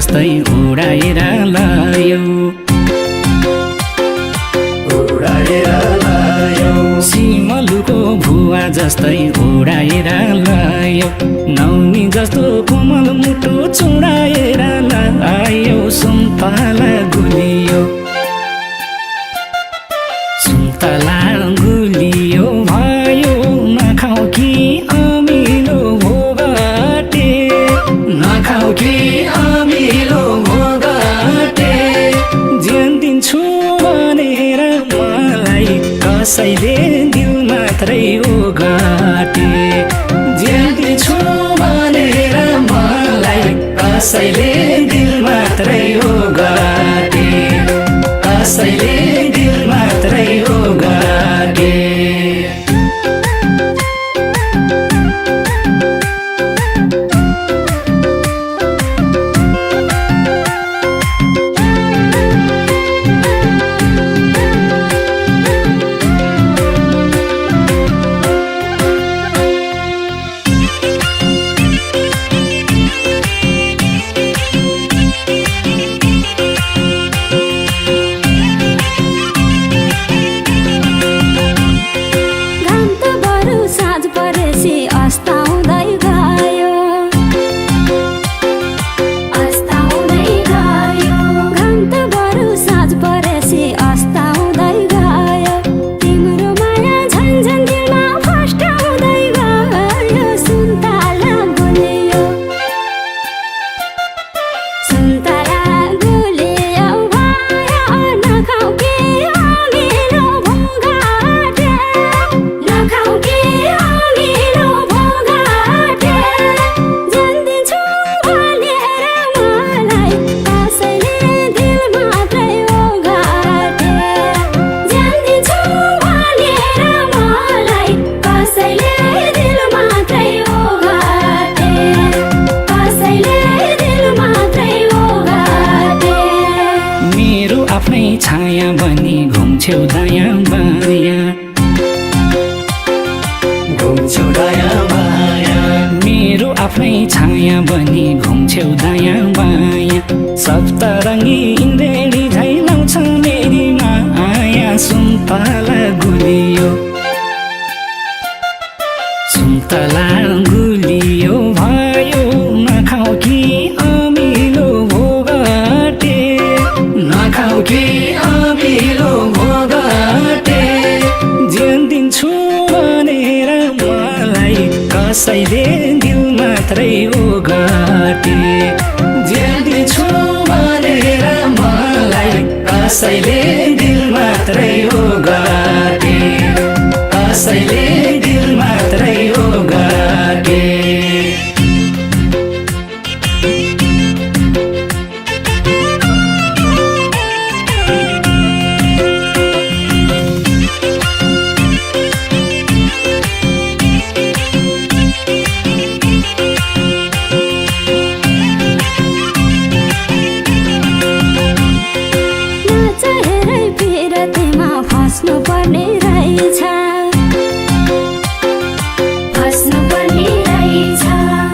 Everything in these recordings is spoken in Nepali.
जस्तै उडाएर लायो सिमलुको भुवा जस्तै उडाएर लायो नौनी जस्तो कोमल मुटु चुडाएर लायो सुन्तला गुलियो सुन्तला गुलियो भयो नखाऊ कि अमिलो भोगाटे नखाऊ कि अमिलो भोगाटे ज्यान दिन्छु भनेर मलाई कसैले दिल मात्रै उगाटे ज्यान दिन्छु भनेर मलाई कसैले दिल मात्रै उगाटे कसैले दिल मात्रै उगाटे आफ्नै छाया बनी घुम्छौ दायाँ बायाँ घुम्छौ दायाँ बायाँ मेरो आफ्नै छाया बनी घुम्छौ दायाँ बायाँ सप्तरङ्गी इन्द्रेणी झै लाउँछ मेरी माया सुन्तला गुलियो सुन्तला गुलियो भयो नखाऊ कि अमिलो भोगाटे नखाऊ कि अमिलो भोगाटे ज्यान दिन्छु भनेर मलाई कसैले दिल मात्रै उगाटे ज्यान दिन्छु भनेर मलाई कसैले दिल मात्रै उगाटे कसैले दिल मात्रै उगाटे पर्ने रहेछ फस्नु पर्ने रहेछ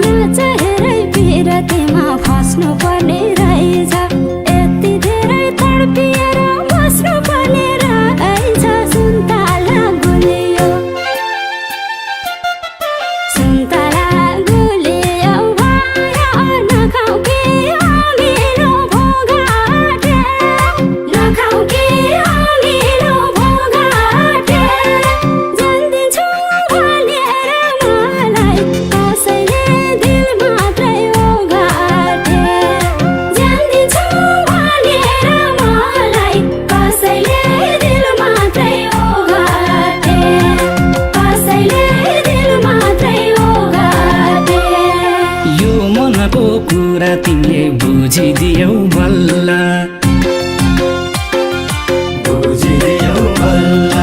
नचाहेरै पिरतीमा फस्नु पर्ने रहेछ यति धेरै तडपिएर बस्नु पर्ने रहेछ सुन्तला गुलियो सुन्तला गुलियो भयो नखाऊ कि अमिलो भोगाटे नखाऊ कि अमिलो कुरा तिमीले बुझिदियौ बल्ल बुझिदियौ बल्ल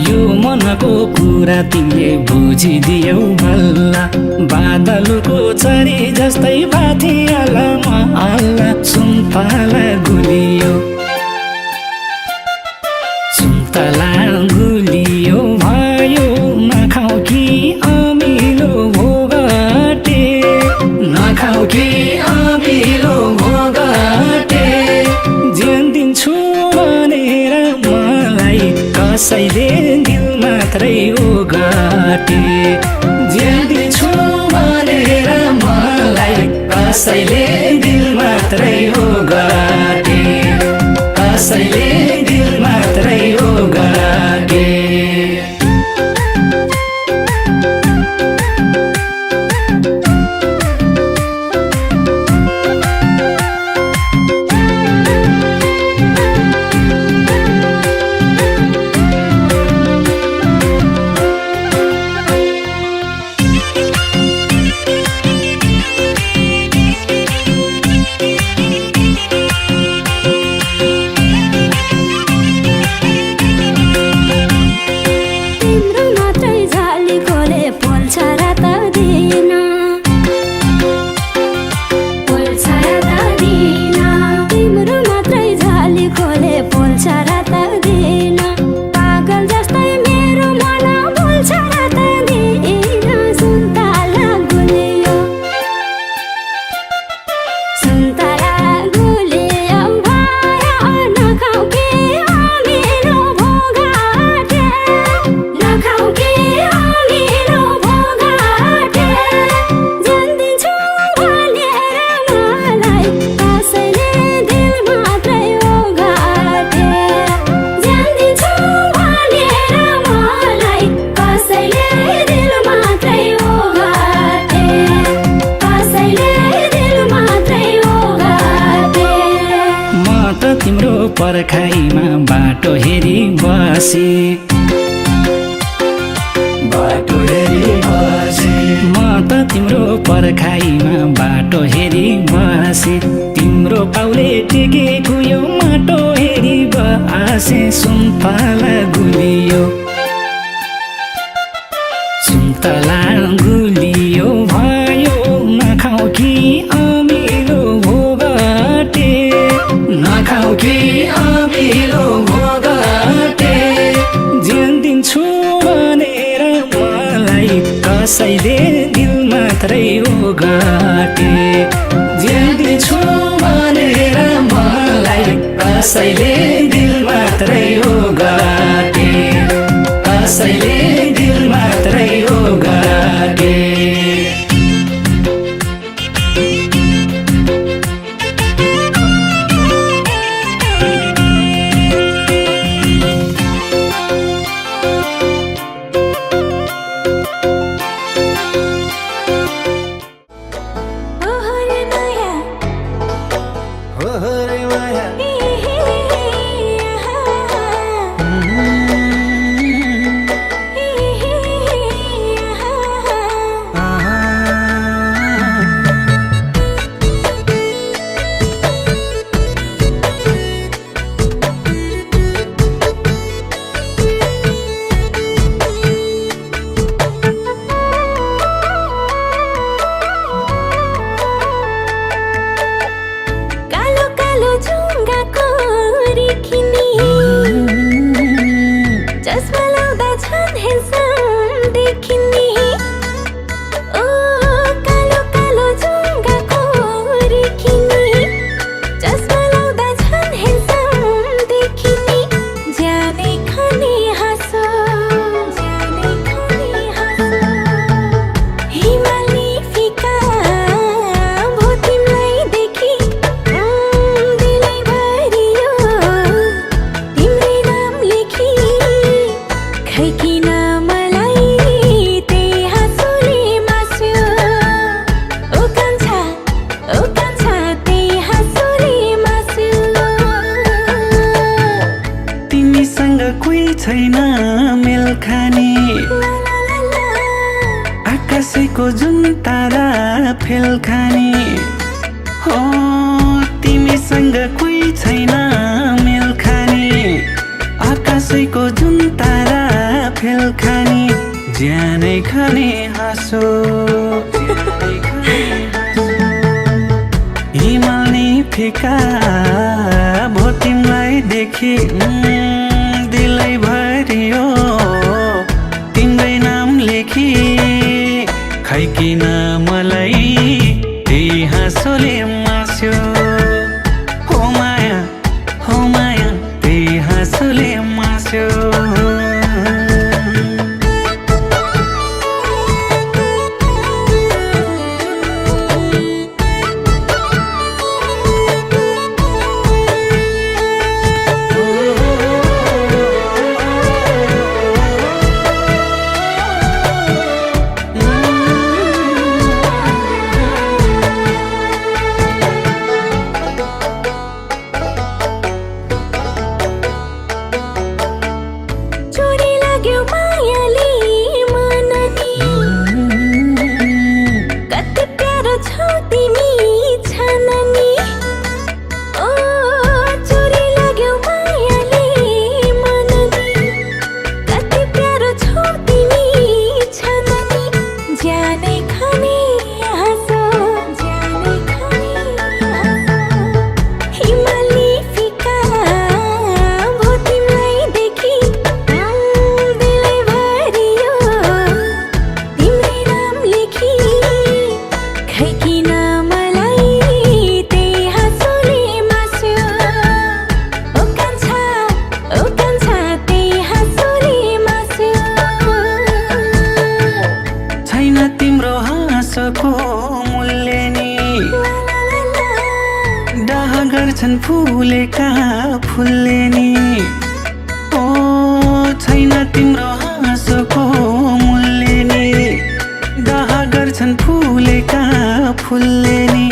यो मनको कुरा तिमीले बुझिदियौ बल्ल बादलको चरी जस्तै बाथियाला अल्ला सुन्तला गुलियो सुन्तला गुलियो भयो नखाऊ कि अमिलो भोगाटे नखाऊ कि अमिलो भोगाटे कसैले दिल मात्रै उगाटे ज्यान दिन्छु भनेर मलाई कसैले दिल मात्रै उगाटे कसैले दिल मात्रै उगाटे तिम्रो पर्खाइमा बाटो हेरी बसे म त तिम्रो पर्खाइमा बाटो हेरी बसे तिम्रो पाउले टेकेको यो माटो हेरी बसे सुन्तला गुलियो सुन्तला गुलियो भयो नखाऊ कि अमिलो भोगाटे नखाऊ कि अमिलो भोगाटे ज्यान दिन्छु भनेर मलाई कसैले दिल मात्रै उगाटे ज्यान दिन्छु भनेर मलाई कसैले दिल मात्रै उगाटे कसैले दिल मात्रै उगाटे छैन मेल खाने आकाशैको जुन तारा फेल खाने हो तिमीसँग कोही छैन मेल खाने आकाशैको जुन तारा फेल खाने ज्यानै खाने हाँसो हिमाल नि फिका भो तिमीलाई देखि दिलै भरियो तिम्रै नाम लेखी खै किन मलाई त्यही हाँसोले मास्यो हो माया त्यही हाँसोले मास्यो फुलेका फुलले नि ओ छैन तिम्रो हाँसोको मूल्य नि डाहा गर्छन् फुलेका फुलले नि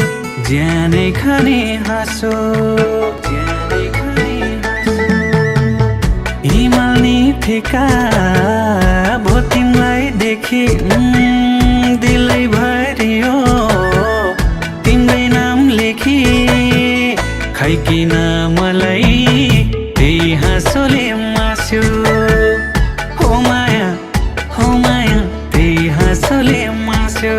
ज्यानै खाने हाँसो हिमाल नि फिका भो तिमीलाई देखि दिलै भरियो तिम्रै नाम लेखी खै किन मलाई त्यही हाँसोले मास्यो हो माया त्यही हाँसोले मास्यो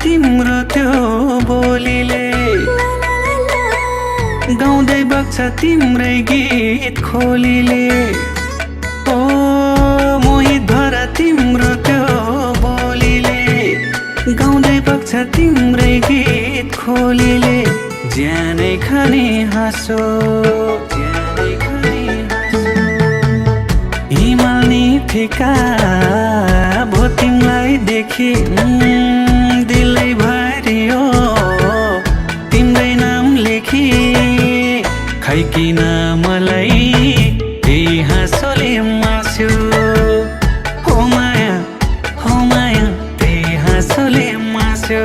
तिम्रो त्यो बोलीले गाउँदै बग्छ तिम्रै गीत खोलीले ओ मोहित भर तिम्रो त्यो बोलीले गाउँदै बग्छ तिम्रै गीत खोलीले ज्यानै खाने हाँसो हिमाल नि फिका भो तिमीलाई देखि दिलै भरियो तिम्रै नाम लेखी खै किन मलाई त्यही हाँसोले मास्यो हो माया त्यही हाँसोले मास्यो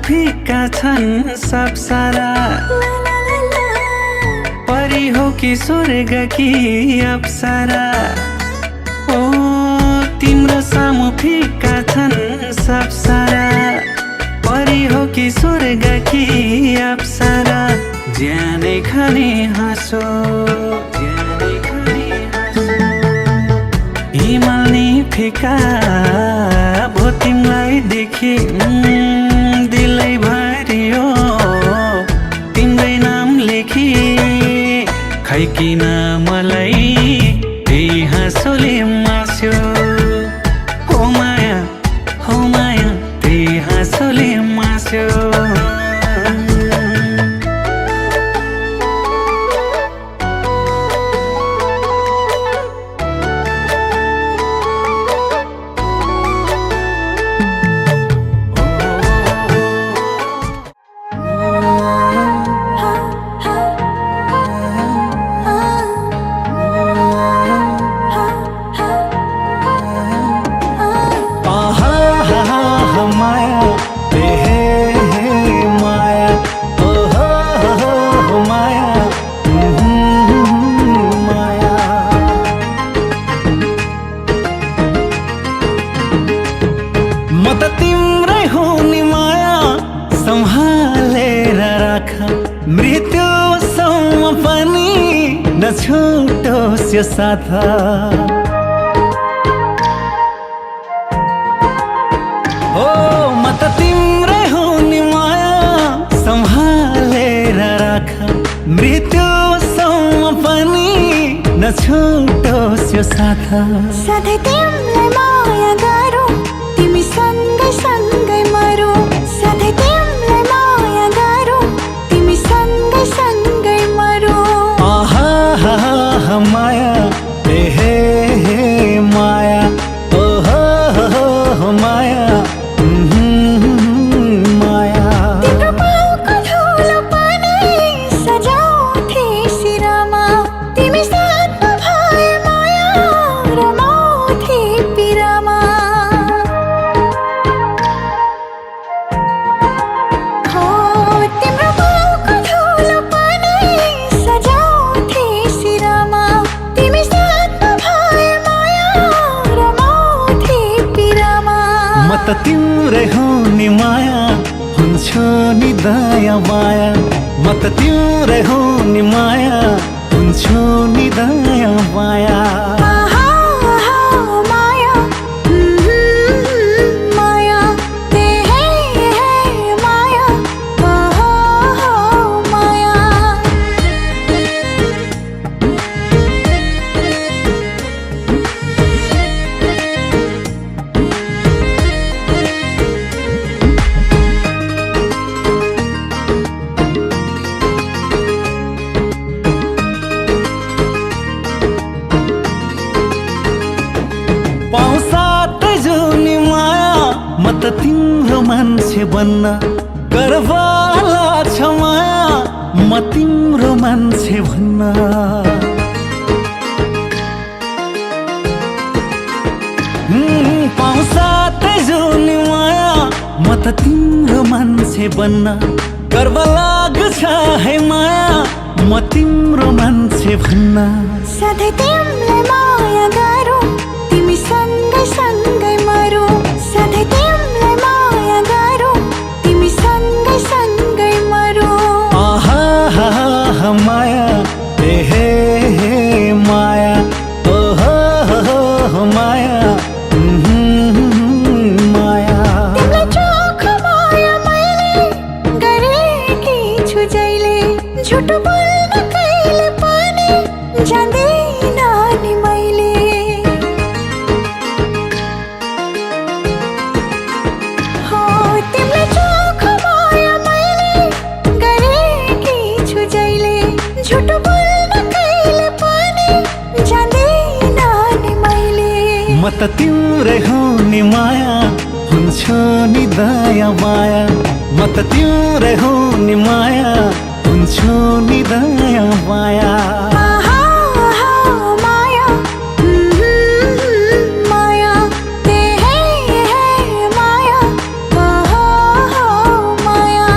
फिक्का छन् सब सारा परी हो कि स्वर्ग कि अप्सरा ओ तिम्रो सामु फिक्का छन् सब सारा परी हो कि स्वर्ग कि अप्सरा ज्यानै खाने हाँसो हिमाल नि फिका भो तिमीलाई देखि दिलै भरियो तिम्रै नाम लेखी खै किन मलाई त्यही हाँसोले मास्यो हो माया त्यही हाँसोले मास्यो त तिम्रै हो नि माया सम्हालेर राख मृत्युसम्म पनि नछुटोस् यो साथ हो म त तिम्रै हो नि माया सम्हालेर राख मृत्युसम्म पनि नछुटोस् यो साथ सधैँ तिमीलाई माया गरौँ तिमी सँगै सँगै मरौँ सधैँ तिमीलाई माया गरौँ तिमी सँगै सँगै मरौँ आहा हा हा माया हे हे माया ओ हो माया माया तिम्रो पाउको धुलो पनि सजाउँथे शिरमा तिमी साथमा भए माया रमाउँथे पिरमा हो तिम्रो पाउको धुलो पनि सजाउँथे शिरमा तिमी साथमा भए माया रमाउँथे पिरमा म त तिम्रै हो नि माया हुन्छु नि दया माया म त तिम्रै हो नि माया हुन्छु नि दया माया आहा आहा माया माया हे माया आहा माया पाउँ साथै जुनी माया म त तिम्रो मान्छे बन्न गर्व लाग्छ माया म तिम्रो मान्छे भन्न पाउँ साथै जुनी माया म त तिम्रो मान्छे बन्न गर्व लाग्छ है माया म तिम्रो मान्छे भन्न सधैँ तिमीलाई माया गरौँ तिमी सँगै सँगै मरौँ सधैँ तिमीलाई माया गरौँ तिमी सँगै सँगै मरौँ आहा हा हा माया हे माया ओ हो माया माया तिमीलाई चोखो माया मैले गरेकी छु जहिले झुट बोल्न कहिले पनि जान्दिन नि मैले हो तिमीलाई चोखो माया मैले गरेकी छु जहिले झुट बोल्न कहिले पनि जान्दिन नि मैले म त तिम्रै हो नि माया हुन्छु नि दया माया म त तिम्रै हो नि माया हुन्छु नि दया माया आहा आहा माया माया हे माया आहा माया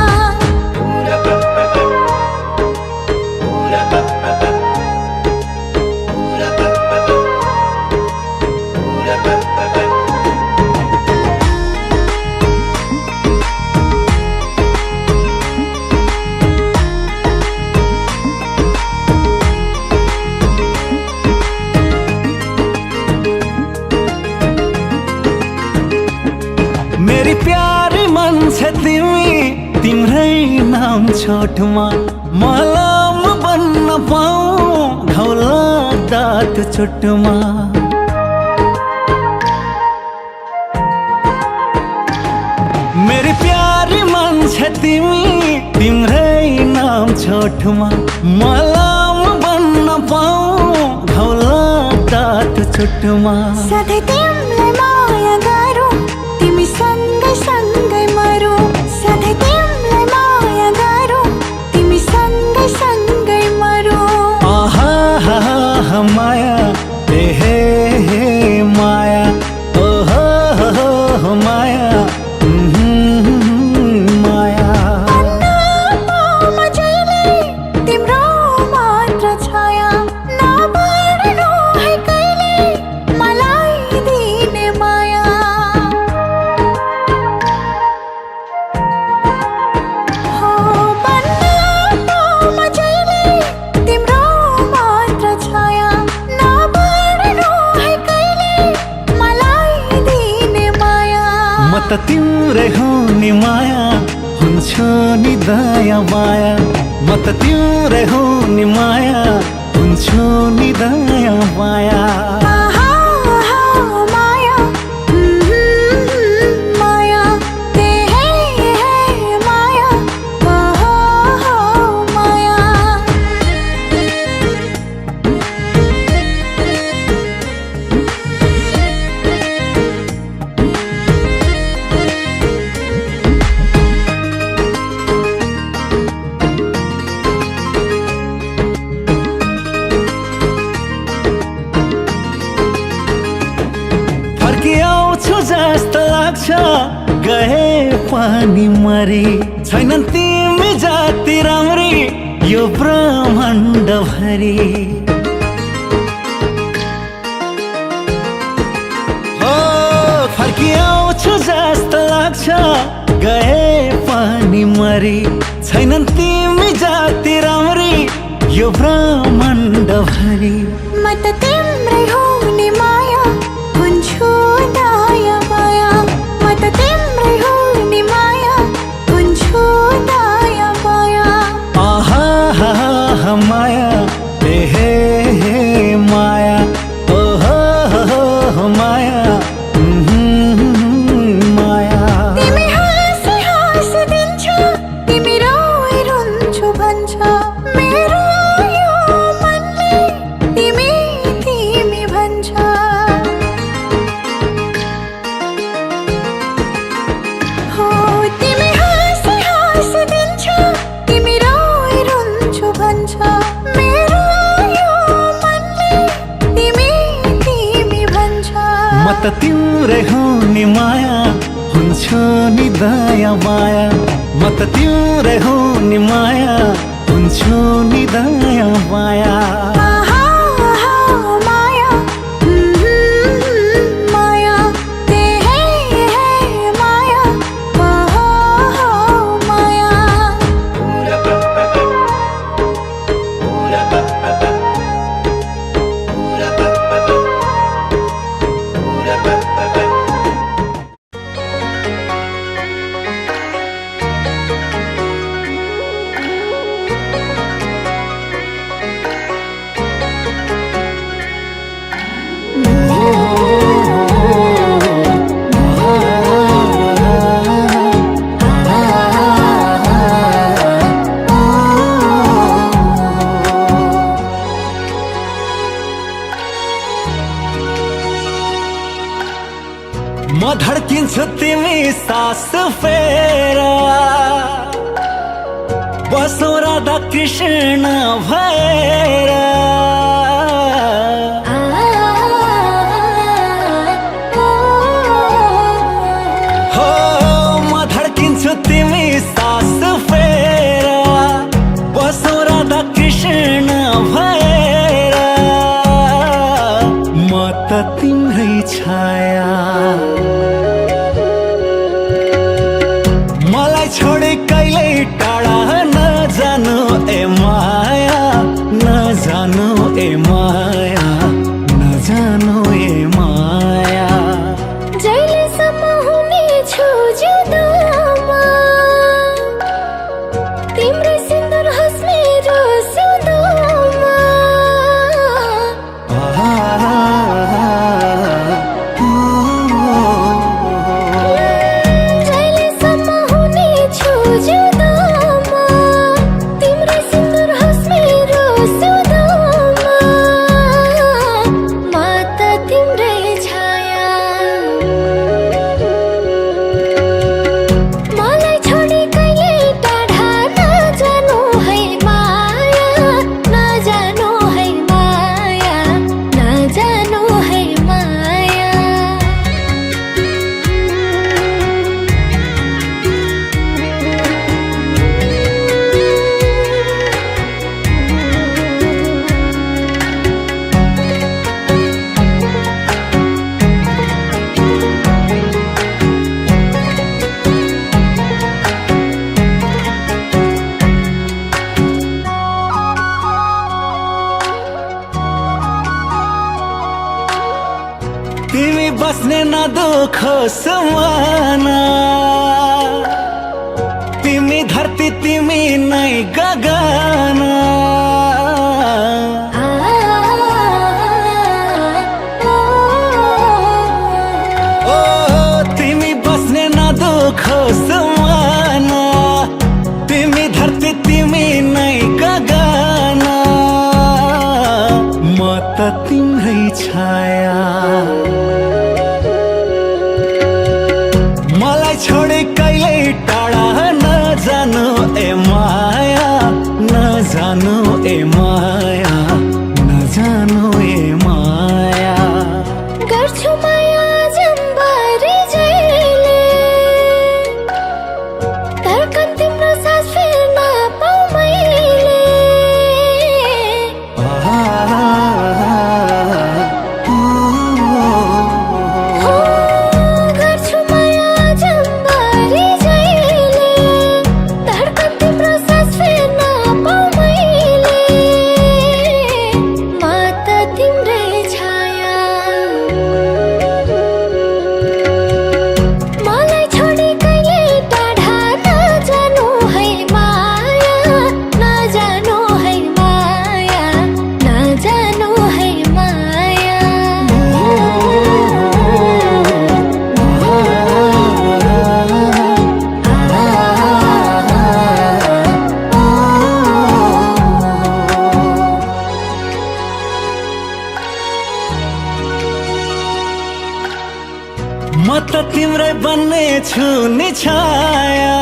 मेरी प्यारी मान्छे तिमी तिम्रै नाम छोटमा मलम बन्न पाऊँ घाउ लाग्दा त्यो चोटमा मेरी प्यारी मान्छे तिमी तिम्रै नाम छोटमा मलम बन्न पाऊँ घाउ लाग्दा त्यो चोटमा सधैँ तिमीलाई माया गरौँ तिमी सँगै सँगै मरौँ सधैँ तिमीलाई माया गरौँ तिमी सँगै सँगै मरौँ आहा हा हा माया हे माया ओ हो माया माया अन्नमा जहिले तिम्रो मात्र छाया नबढ्नु है कहिले मलाई त तिम्रै हो नि माया हुन्छु नि दया माया म त तिम्रै हो नि माया हुन्छु नि दया माया आहा आहा माया माया ते है माया आहा माया फर्किआउँछु जस्तो लाग्छ गए पनि मरी छैनन् तिमी जाति राम्री यो ब्रह्माण्ड भरि हो फर्किआउँछु जस्तो लाग्छ गए पनि मरी छैनन् तिमी जाति राम्री यो ब्रह्माण्ड भरि म त तिम्रै हो नि माया हुन्छु दया माया म त तिम्रै हो नि माया हुन्छु दया माया आहा हा हा माया हे माया ओ हो माया माया तिमी हाँसी हाँसी दिन्छ तिमी रोइ रुन्छु भन्छ मेरो यो मनले तिमी तिमी भन्छ हो तिमी हाँसी हाँसी दिन्छ तिमी रोइ रुन्छु भन्छ मेरो यो मनले तिमी तिमी भन्छ म त तिम्रै हो नि माया हुन्छु नि दया माया म त तिम्रै हो नि माया हुन्छु नि दया माया आहा आहा माया माया ते है माया आहा माया म धड्किन्छु तिमी सास फेर बसौँ राधा कृष्ण भएर हो म धड्किन्छु तिमी सास फेर बसौँ राधा कृष्ण भएर म त तिम्रै छाया मलाई छोडे कहिल्यै टाढा नजानु ए माया नजानु ए माया नजानु ए माया जहिलेसम्म हुनेछु जिउँदोमा तिम्रै सिन्दुर होस् मेरो सिउँदोमा बस्ने न दुखोस् माना, तिमी धरती तिमी नै गगन। ओ तिमी बस्ने न दुखोस् माना, तिमी धरती तिमी नै गगन। म त तिम्रै छाया, मलाई छोडे कहिले टाढा नजानु ए माया, नजानु ए माया, नजानु ए माया। गर्छु माया जम्बारी जहिले, धड्कन तिम्रो सास फेर्न पाऊ मैले। गर्छु माया जम्बारी जहिले, धड्कन तिम्रो सास फेर्न पाऊ मैले। म त तिम्रै छाया, मलाई छोडी कहिले टाढा नजानु है माया, नजानु है माया, नजानु है माया। म त तिम्रै बन्ने छु नि छाया,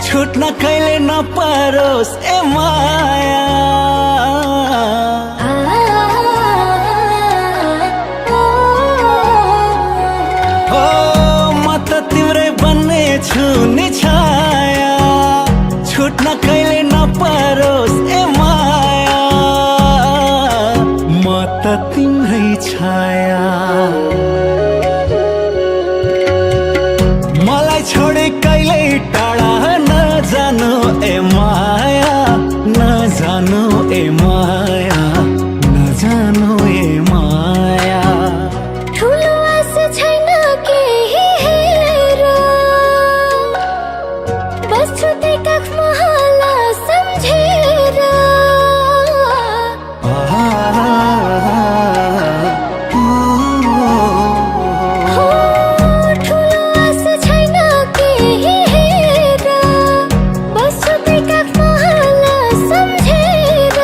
छुट्न कहिले नपरोस् ए माया। ओ म त तिम्रै बन्ने छु नि छाया, छुट्न कहिले नपरोस् ए माया। म त तिम्रै छाया, मलाई छोडे कहिले टाढा नजानु ए माया, नजानु ए माया, नजानु ए माया। ठुलो आशा छैन केही हेर, बस्छु त्यही काखमा हाला सम्झेर। ठुलो आशा छैन केही हेर, बस्छु त्यही काखमा हाला सम्झेर।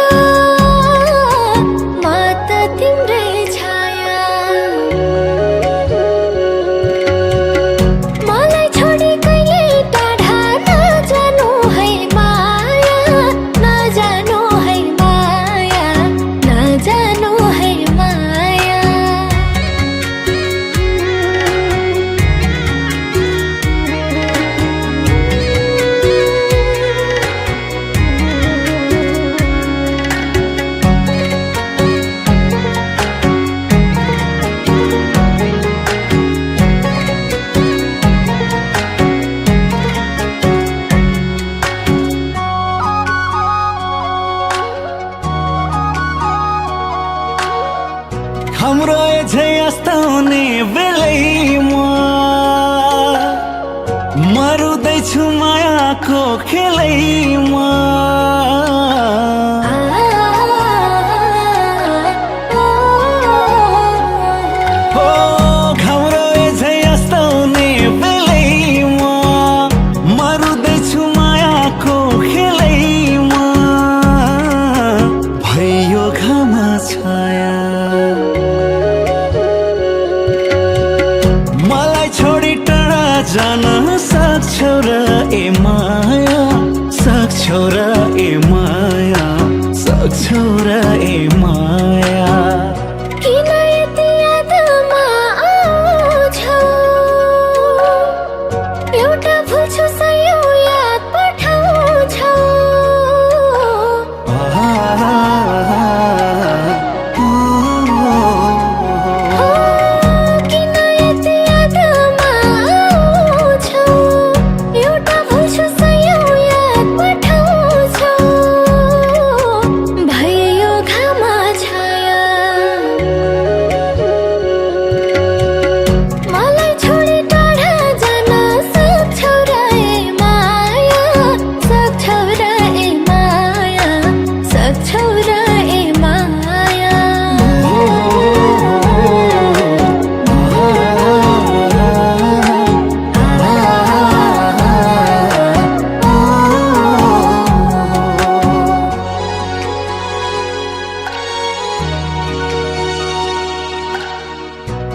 म त तिम्रै छाया, मलाई छोडी कहिले टाढा नजानु है माया, नजानु है माया, नजानु है माया। हाम्रो एझै अस्ताउने बेलैमा मरुदैछु मायाको खेलैमा। हो हाम्रो एझै अस्ताउने बेलैमा मरुदैछु मायाको खेलैमा। भयो घाम छाया, मलाई छोडी टाढा जान सक्छौ र ए माया, सक्छौ र ए माया, सक्छौ र ए माया। किन यति यादमा आउँछौ, एउटा भुल छु सयौं याद पठाउँछौ। किन यति यादमा आउँछौ, एउटा भुल छु सयौं याद पठाउँछौ।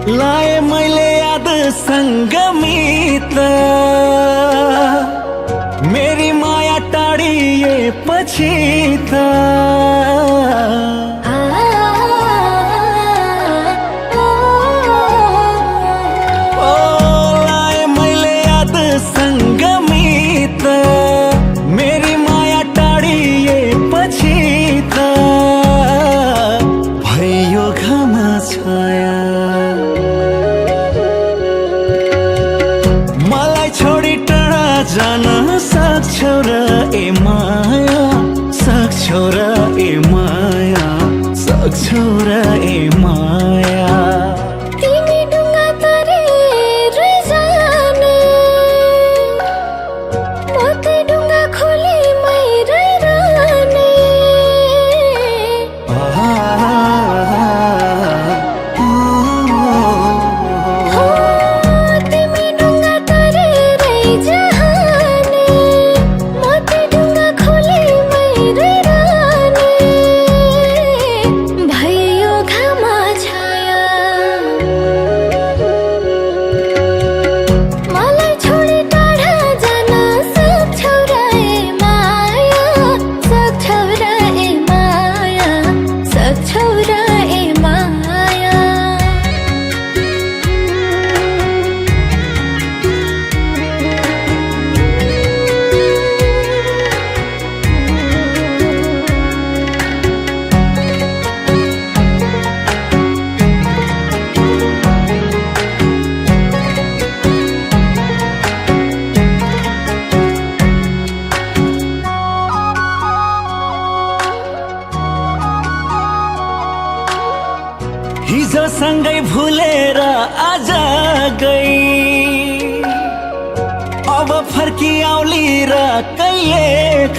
लाए मैले याद सङ्गमित मेरी माया टाढिए पछि त लाए मैले याद सङ्गमित मेरी माया टाढिए पछि त भयो घामा छाया मलाई छोडी टाढा जान सक्छौ र ए माया सक्छौ र ए माया सक्छौ र ए माया तिमी डुङ्गा तरेर जाने म त्यही डुङ्गा खोलीमै रहिरहने हो तिमी डुङ्गा तरेरै जाने म त्यही डुङ्गा खोलीमै रहिरहने भयो घामा छाया मलाई छोडी टाढा जान सक्छौ र ए माया सक्छौ र ए माया सक्छौ र ए माया हिजो सँगै भुलेर आज गई अब फर्की आउली र कहिले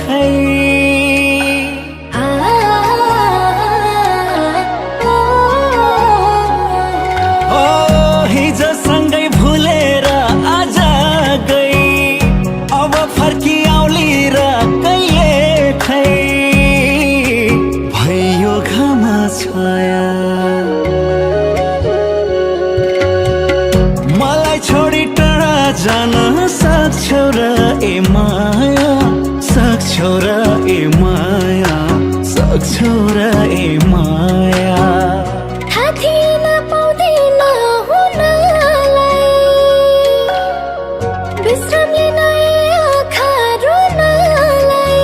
खै ओ हिजो सँगै भुलेर आज गई अब फर्की आउली र कहिले खै भयो घामा छाया मलाई छोडी टाढा जान सक्छौ र ए माया सक्छौ र ए माया सक्छौ र ए माया थाहा थिएन पाउँदिन हुनलाई विश्राम लिन ए आँखा रुनलाई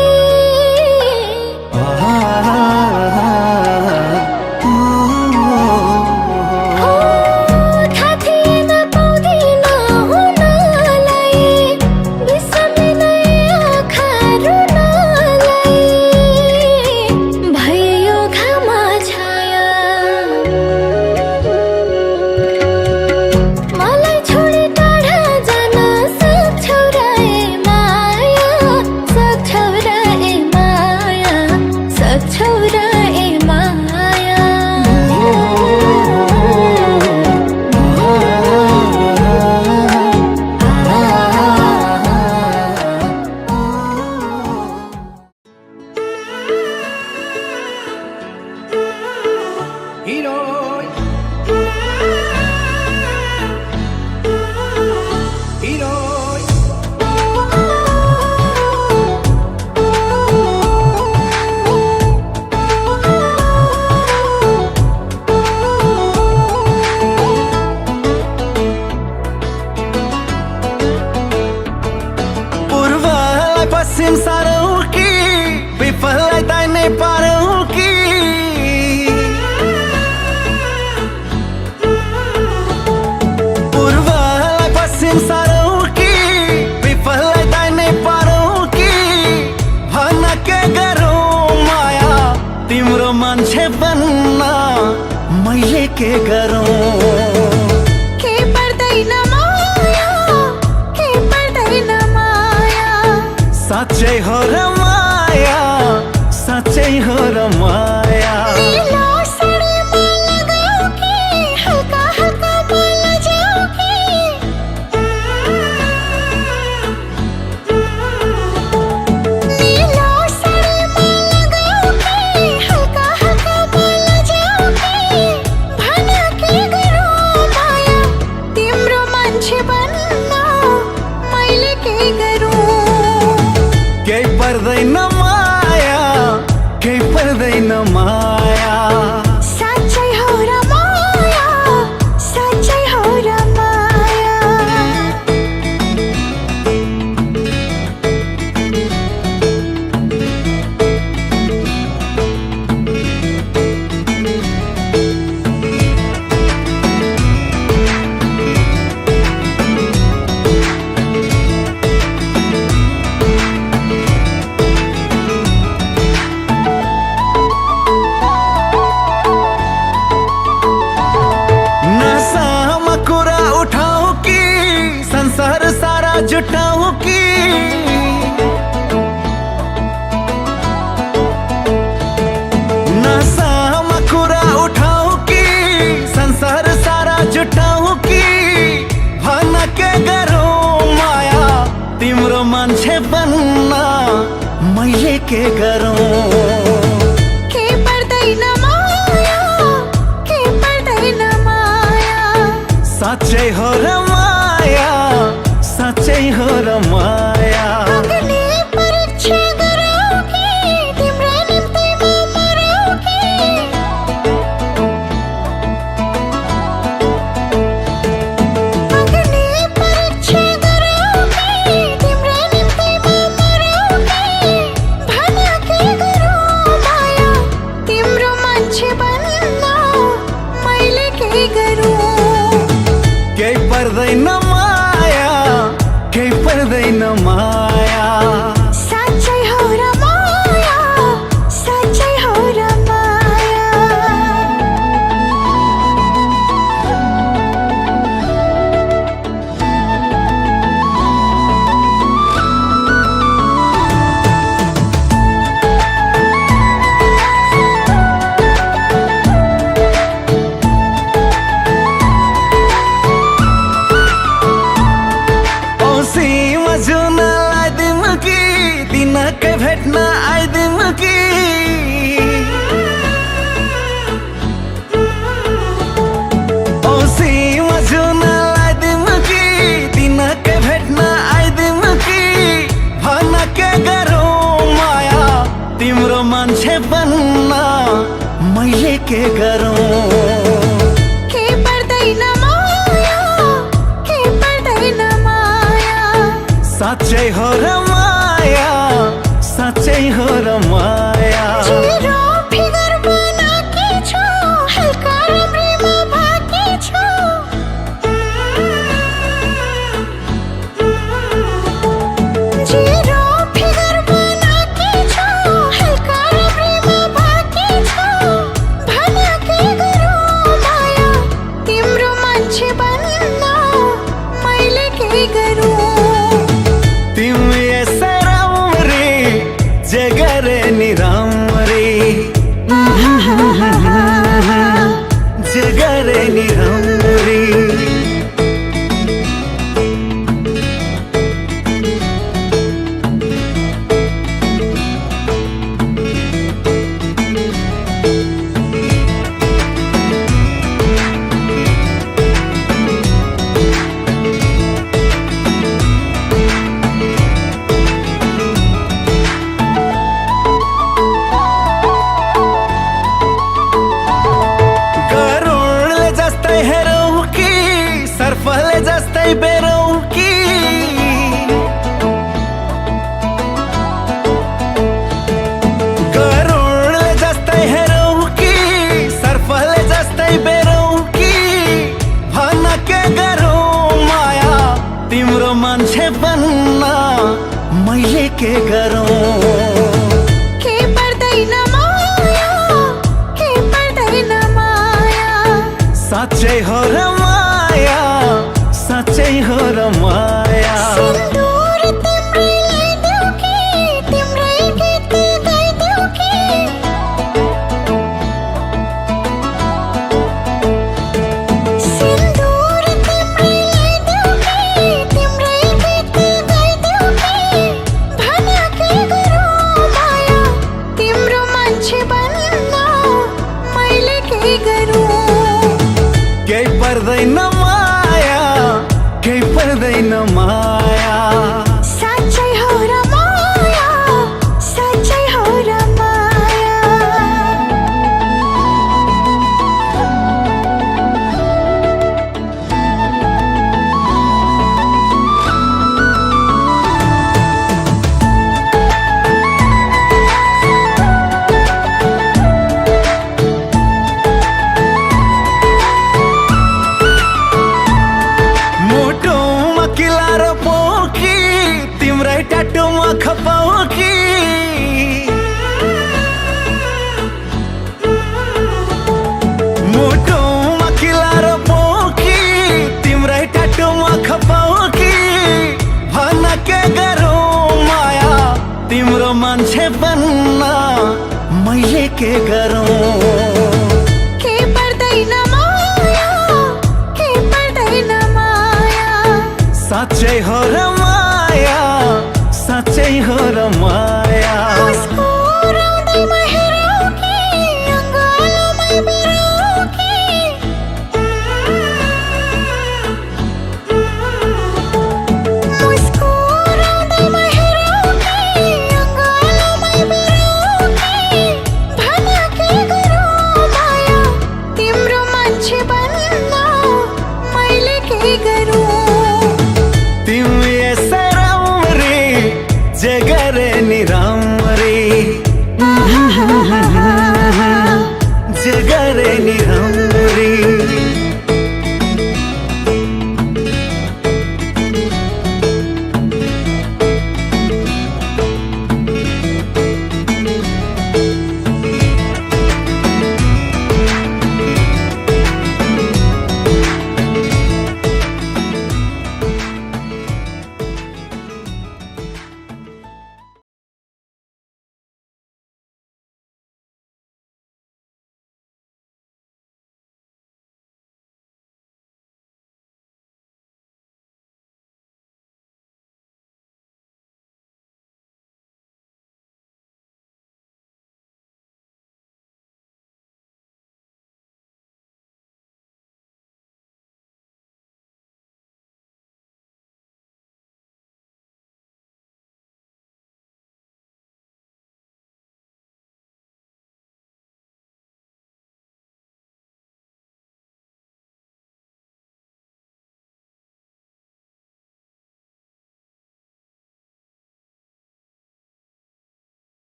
हो थाहा थिएन पाउँदिन हुनलाई विश्राम लिन ए आँखा रुनलाई भयो घामा छाया मलाई छोडी टाढा जान सक्छौ र ए माया सक्छौ र ए माया सक्छौ र ए माया पूर्वलाई पश्चिम सारौँ कि विफललाई दाहिने पारौँ कि पूर्वलाई पश्चिम सारौँ कि विफललाई दाहिने पारौँ कि भन के गरौँ माया तिम्रो मान्छे बन्न मैले के गरौँ के पर्दैन माया के पर्दैन माया साँच्चै हो र माया साँच्चै हो र माया नीलो साडीमा लगाऊ कि हल्का हल्का बोल्न जाऊ कि नीलो साडीमा लगाऊ कि हल्का हल्का बोल्न जाऊ कि भन कि जुटाऊ कि भन के गरौँ माया तिम्रो मान्छे बन्न मैले के गरौँ के पर्दैन माया के पर्दैन माया साँच्चै हो र माया साँच्चै हो र माया अग्नि परीक्षा गरौँ कि तिम्रा निम्ति म मरौँ कि अग्नि परीक्षा गरौँ कि तिम्रा निम्ति म मरौँ कि भन के गरौँ माया तिम्रो मान्छे बन्न मैले के गरौँ केही पर्दैन माया केही पर्दैन माया साँच्चै हो र माया साँच्चै हो र माया औँसीमा जुन लगाइदिउँ कि दिनकै भेट्न आइदिउँ कि औँसीमा जुन लगाइदिउँ कि दिनकै भेट्न आइदिउँ कि भन के गरौँ माया तिम्रो मान्छे बन्न मैले के गरौँ के पर्दैन माया के पर्दैन माया साँच्चै हो र माया साँच्चै हो र माया जिरो फिगर बनाकी छु हल्का राम्रैमा भाकी छु जिरो फिगर बनाकी छु हल्का राम्रैमा भाकी छु भन के गरौँ माया तिम्रो मान्छे बन्न मैले के गरौँ तिमी यसै राम्री जे गरे नि राम्री जे गरे नि राम्री गरुडले जस्तै हेरौँ कि सर्पले जस्तै बेरौँ कि गरुडले जस्तै हेरौँ कि सर्पले जस्तै बेरौँ कि भन के गरौँ माया तिम्रो मान्छे बन्न मैले के गरौँ के पर्दैन माया के पर्दैन माया साँच्चै हो र माया साँच्चै हो र माया सिन्दूर तिम्रै लगाइदेऊ कि तिम्रै गीत गाइदेऊ कि सिन्दूर तिम्रै लगाइदेऊ कि तिम्रै गीत गाइदेऊ कि भन के गरौँ माया तिम्रो मान्छे बन्न मैले के गरौँ केही पर्दैन माया केही पर्दैन माया साँच्चै हो र माया साँच्चै हो र माया मुटुमा किलार पोकी तिम्रै टाटुमा खपाउ कि मुटुमा किलार पोकी तिम्रै टाटुमा खपाउ कि भन के गरौँ माया तिम्रो मान्छे बन्न मैले के गरौँ के पर्दैन माया के जय हो